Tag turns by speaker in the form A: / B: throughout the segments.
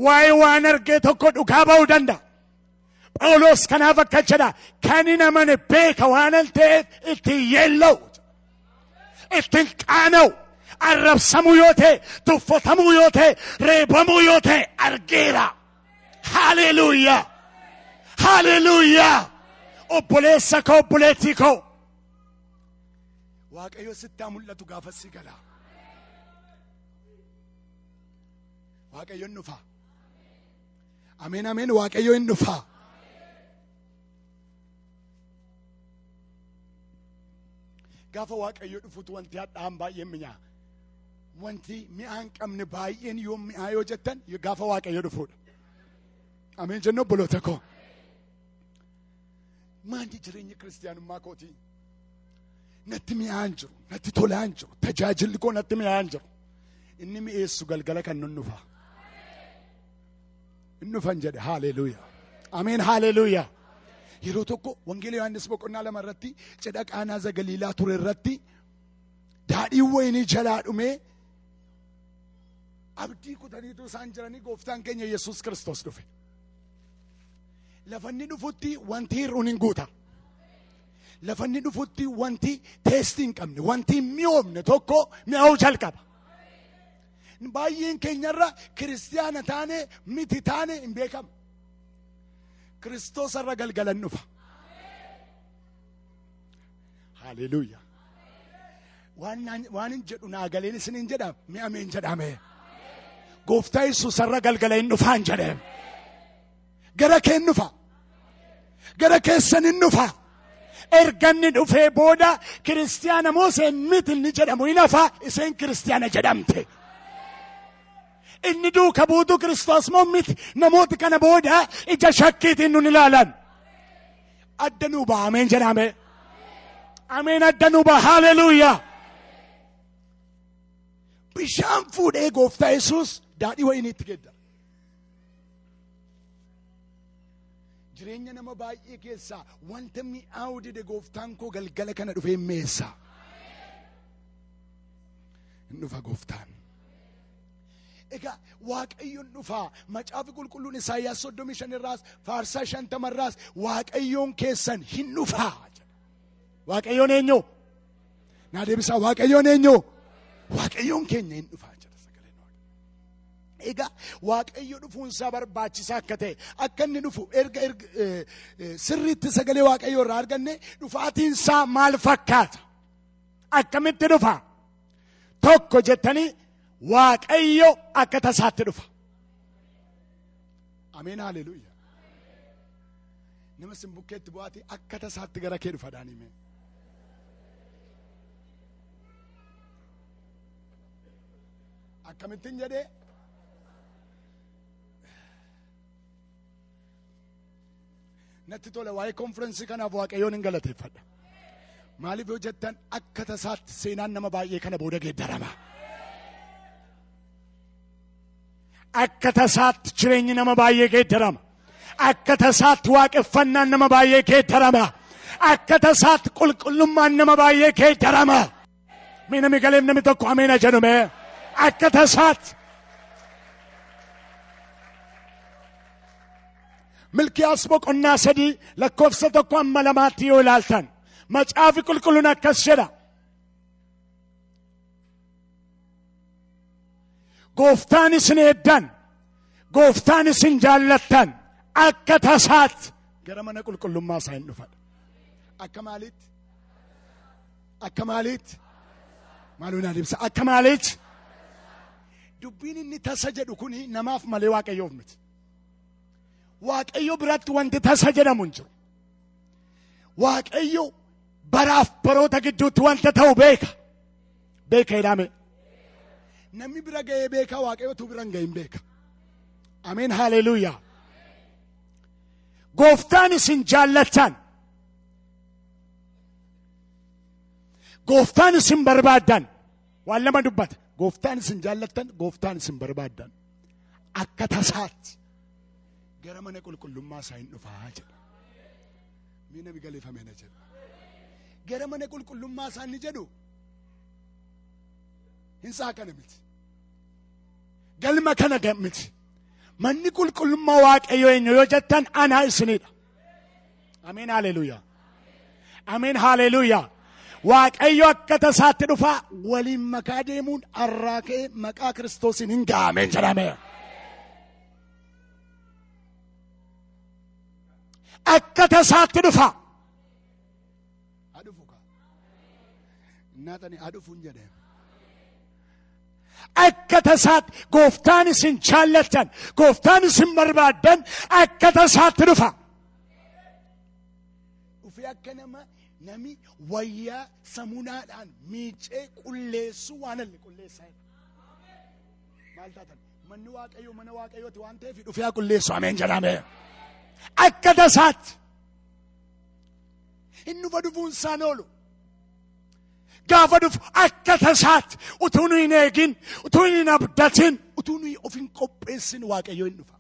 A: waa'ee waan argee tokko dhugaa ba'uu danda'a. Phaawulos kanaaf akka jedha kan hin amane beeka waan ta'eef ittiin yeella'u, ittiin qaana'u, arrabsamuu yoo ta'e, tuffatamuu yoo ta'e, reebamuu yoo ta'e argeera. Haleluuyaa! Haleluuyaa! Obboleessa koo, obboleettii koo, Waaqayyo sitti mul'atu gaafa si gala. Waaqayyo hin dhufa. Ameen ameen. Waaqayyo hin dhufa. Gaafa Waaqayyo dhufutu wanti hadhaan baay'een mi'aa. Wanti mi'aan qabne baay'een yoo mi'aa yoo jettan gaafa Waaqayyo dhufuudha. Ameen jennu obboloota koo. Maanti jireenya kiristaanummaa kootii? Natti mi'aan jiru, natti tolaan jiru, tajaajilli koo natti mi'aan jiru. Inni mi'eessu galgala kan nun dhufa. Inni dhufan jedhe. Haleluuyaa. Ameen. Haleluuyaa. Yeroo tokko wangeela Yohaannis boqonnaa 2 irratti cidha Qaanaa Galiilaa ture irratti daadhiin wayinii jalaa dhumee abdii kutaniitu isaan jiranii gooftaan keenya Yesuus Kiristoos dhufe. Lafanni dhufutti wanti hir'uun hin guuta. Lafanni dhufutti wanti teestii hin qabne, wanti mi'oomne tokko mi'aawuu jalqaba. Baay'een keenyarra kiristiyaana taane miti taane hin beekamu. Kiristoos irra galgalan dhufa. Haleluuyaa. Waan hin jedhu naa galeen isin hin jedham mi'ameen jedhame. Gooftaa Yesuus irra galgalan dhufaan jedhame. Gara keen dhufa. Gara keessan hin dhufa. Erganni dhufee booda kiristiyaana Mooseen miti inni jedhamu hin hafa, iseen kiristiyaana jedhamte. Inni duuka buutu Kiristoos moo miti? Namooti kana booda ija shakkiitiin nun ilaalan. Adda nuu ba'a. Ameen jedhame. Ameen. Adda nuu ba'a. Haleluuyaa. Bishaan fuudhee gooftaa Yesuus daadhii wayiniitti geeddara. Jireenya nama baay'ee keessaa wanta mi'aawu dide gooftaan koo galgala kana dhufee meessa. Hin dhufa gooftaan. Egaa Waaqayyoon dhufaa. Macaafi qulqulluun Isaayyaas 35 irraas Faarsaa 50 irraas Waaqayyoon keessan hin dhufaa. Waaqayyoon eenyu? Naa deebisaa. Waaqayyoon eenyu? Waaqayyoon keenya hin dhufaa. Egaa Waaqayyo dhufuunsaa barbaachisaa akka ta'e akka inni dhufu erga sirriitti sagalee Waaqayyoo irraa arganne dhufaatiinsaa maal fakkaata? Akkamitti dhufa? Tokko jettanii Waaqayyo akka tasaatti dhufa. Ameen. Haleluuyaa. Nama simbukkeetti bu'aati akka tasaatti gara kee dhufa daanime. Akkamittiin jedhee? Natti tola waa'ee konferensii kanaaf Waaqayyoon hin galateeffadha. Maaliif yoo jettan akka tasaatti seenaan nama baay'ee kana booda geeddarama. Akka tasaatti jireenyi nama baay'ee geeddarama. Akka tasaatti waaqeffannaan nama baay'ee geeddarama. Akka tasaatti qulqullummaan nama baay'ee geeddarama. Mee namni galeef namni tokko ameen jedhume. Akka tasaatti. Milkiyaas boqonnaa 3 lakkoofsa 1-2 yoo ilaaltan macaafi qulqulluun akkas jedha. Gooftaan isin eeddan, gooftaan isin jaallattan akka tasaatti gara mana qulqullummaa isaa hin dhufan. Akka maaliitti? Akka maaliitti? Maaloo naa deebisa. Akka maaliitti? Dubbiin inni tasa jedhu kuni namaaf malee Waaqayyoof miti. Waaqayyo biratti wanti tasa jedhamu hin jiru. Waaqayyo baraaf baroota gidduutti wanta ta'u beeka. Beeka jedhame. Namni bira ga'ee beeka, Waaqayyotu bira hin ga'in beeka. Ameen. Haleluuyaa. Gooftaan isin jaallattan, gooftaan isin barbaaddan, waan lama dubbata. Gooftaan isin jaallattan, gooftaan isin barbaaddan akka tasaatti gara mana qulqullummaa isaa hin dhufaa jedha. Miina bigaleeffamee na jedha. Gara mana qulqullummaa isaa inni jedhu hin saaqana miti. Galma kana miti. manni qulqullummaa waaqayyoo eenyu yoo jettan anaa isinidha. Ameen haleluuyaa. Ameen haleluuyaa. Waaqayyo akka tasaatti dhufa waliin makaa deemuun arraa ka'ee maqaa Kiristoosiin hin gaameen jedhame. Akka tasaatti dhufa. Adufu ka. Naatani adufuun jedhe. Akka tasaatti gooftaan isin jaallattan, gooftaan isin barbaaddan akka tasaatti dhufa. Dhufi akka nami wayyaa samunaadhaan miicee qulleessu waan inni qulleessaa. Maal taatan? Manni waaqayyoo mana waaqayyooti waan ta'eef dhufee qulleessu. Ameen jedhame. Akka tasaatti inni dhufa dhufuun isaan oolu. Gaafa dhufu akka tasaatti utuu nu hin eegin, utuu hin abdatin, utuu nu of hin qopheessin waaqayyoo hin dhufa.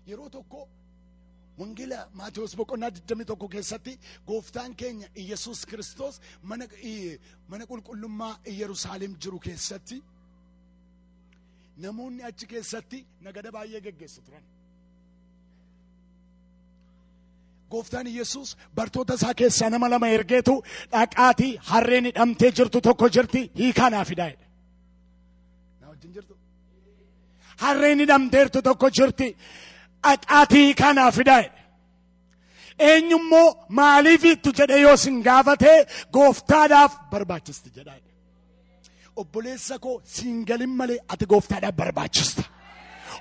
A: Yeroo tokko wangeelaa Maatewos boqonnaa 21 keessatti gooftaan keenya Iyesuus Kiristoos mana qulqullummaa Yerusaalem jiru keessatti namoonni achi keessatti nagada baay'ee geggeessu turan. Gooftaan Iyesuus bartoota isaa keessaa nama lama ergeetu dhaqaatii harreen hidhamtee jirtu tokko jirti hiikaa naa fidaa jedhe. Na wajjin jirtu? Harreen hidhamteertu tokko jirti dhaqaatii hiikaa naa fidaa jedhe. Eenyummoo maaliifittu jedhe yoo sin gaafatee gooftaadhaaf barbaachisti jedha. Obboleessa koo siin galin malee ati gooftaadhaaf barbaachista.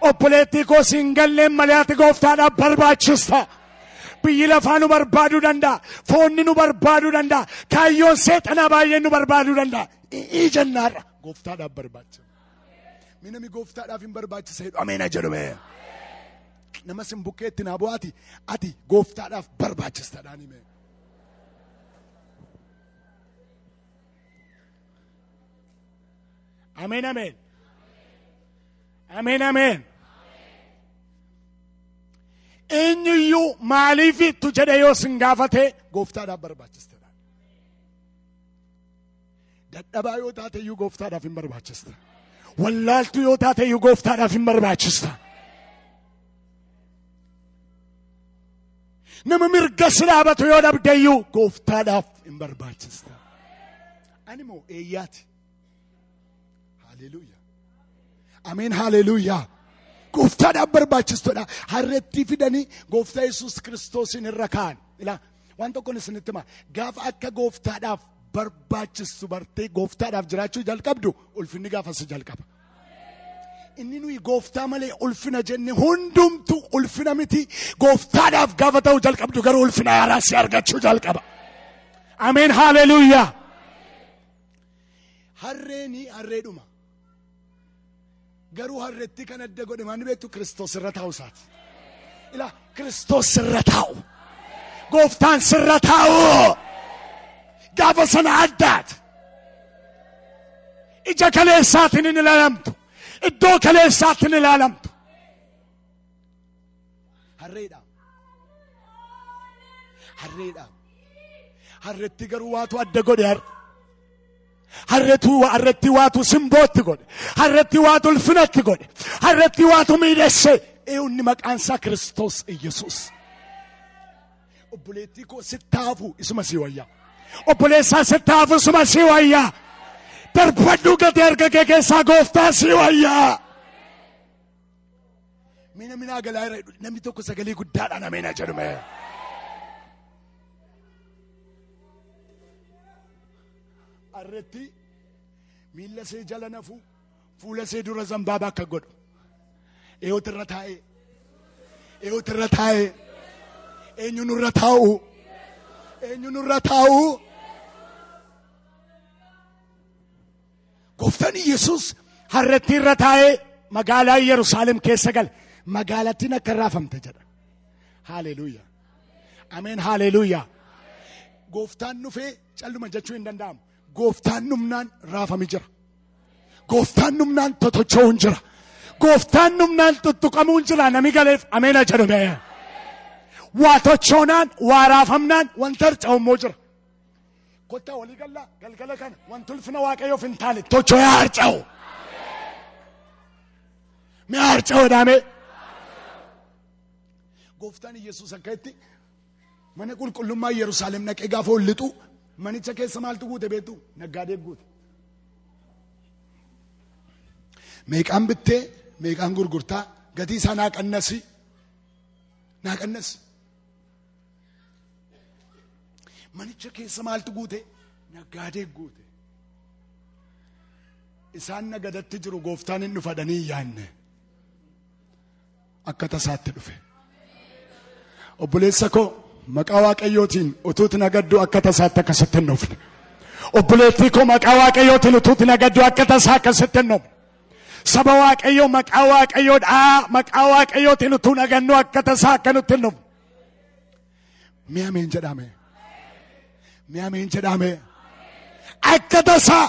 A: Obboleettii koo siin galleen malee ati gooftaadhaaf barbaachista. Biyyi lafaa nu barbaaduu danda'a. Foonni nu barbaaduu danda'a. Kaayyoon seexanaa baay'een nu barbaaduu danda'a. Ijannaarra gooftaadhaaf barbaachisa. Minami gooftaadhaaf hin barbaachisa jedhu ameena jedhume. Nama sin bukkeetti naa bu'aati ati gooftaadhaaf barbaachistaadhaan hime. Ameen ameen. Ameen ameen. Eenyuyyuu maaliifittu jedhe yoo sin gaafate gooftaadhaaf barbaachistaadhaan. Dadhabaa yoo taate iyyuu gooftaadhaaf hin barbaachista. Wallaaltuu yoo taate iyyuu gooftaadhaaf hin barbaachista. Nama mirga si dhaabatu yoo dhabde iyyuu gooftaadhaaf hin barbaachista. Ani moo eeyyaati. Haleluuyaa. Ameen haleluuyaa. Gooftaadhaaf barbaachistoodha. Harreetti fidanii gooftaa Yesuus Kiristoosin irra kaa'an. Ilaa waan tokkoon isinitti hima. Gaafa akka gooftaadhaaf barbaachistu bartee gooftaadhaaf jiraachuu jalqabdu ulfinni gaafa si jalqaba. Inni nuyi gooftaa malee ulfina jenne hundumtu ulfina miti. Gooftaadhaaf gaafa ta'u jalqabdu garuu ulfina haaraa si argachuu jalqaba. Ameen haleluuyaa. Harreeni harreedhuma. Garuu harreetti kan adda godhe maal beektu Kiristoos irra taa'u isaati. Ilaa Kiristoos irra taa'u. Gooftaan sirra taa'u. Gaafa sana addaati. Ija kaleessaatiin hin ilaalamtu. Iddoo kaleessaatiin hin ilaalamtu. Harreedha. Harreedha. Harreetti garuu waatu adda godhe harre. Harreetti waatu simbootti godhe. Harreetti waatu ulfinatti godhe. Harreetti waatu miidhesse. Eewunni maqaan isaa Kiristoos Iyesuus. Obboleettii koo sittaafu isuma sii wayyaa. Obboleessaa sittaafu isuma sii wayyaa. Darbadhu gadi erga kee keessaa gooftaa sii wayyaa. Mina minaa galaa irra namni tokko sagalee guddaadhaan ameena jedhume. Harreetti miila see jala nafu fuula see dura zambaaba akka godhu. Eeyotirra taa'ee. Eeyotirra taa'ee. Eenyu nurra taa'u. Eenyu nurra taa'u. Gooftaan Yesuus harreetti irra taa'ee magaalaa Yerusaalem keessa gale. Magaalattiin akka raafamte jedha. Haleluuyaa. Ameen haleluuyaa. Gooftaan dhufee calluma jechuu hin danda'amu. Gooftaan dhumnaan raafamee jira. Gooftaan dhumnaan totocho'uun jira. Gooftaan dhumnaan tuttuqamuun jira. Nami galeef ameena jedhume. Waa tochoonaan waa raafamnaan wanta harca'ummoo jira. Kottaa walii galaa galgala kana wanti ulfina waaqayyoof hin taane tocho'ee harca'u. Mee harca'oo dhaame. Gooftaan Yesuus akka itti mana qulqullummaa Yerusaalem naqee gaafa ol lixu manicha keessa maaltu guute beektu? Naggaadee guute. Meeqaan bittee meeqaan gurgurtaa gatii isaa naa qannasi. Manicha keessa maaltu guute? Naggaadee guute. Isaan nagadatti jiru gooftaan hin dhufadhanii yaanne akka tasaatti dhufe. Obboleessa koo maqaa Waaqayyootiin utuuti nagaddu akka tasaatti akkasitti hin dhufne. Obboleettii koo maqaa Waaqayyootiin utuuti nagaddu akka tasaa akkasitti hin dhufne. Saba Waaqayyoo maqaa Waaqayyootiin utuu nagannu akka tasaa akka nutti hin dhufne. Mee ameen jedhame. Akka tasaa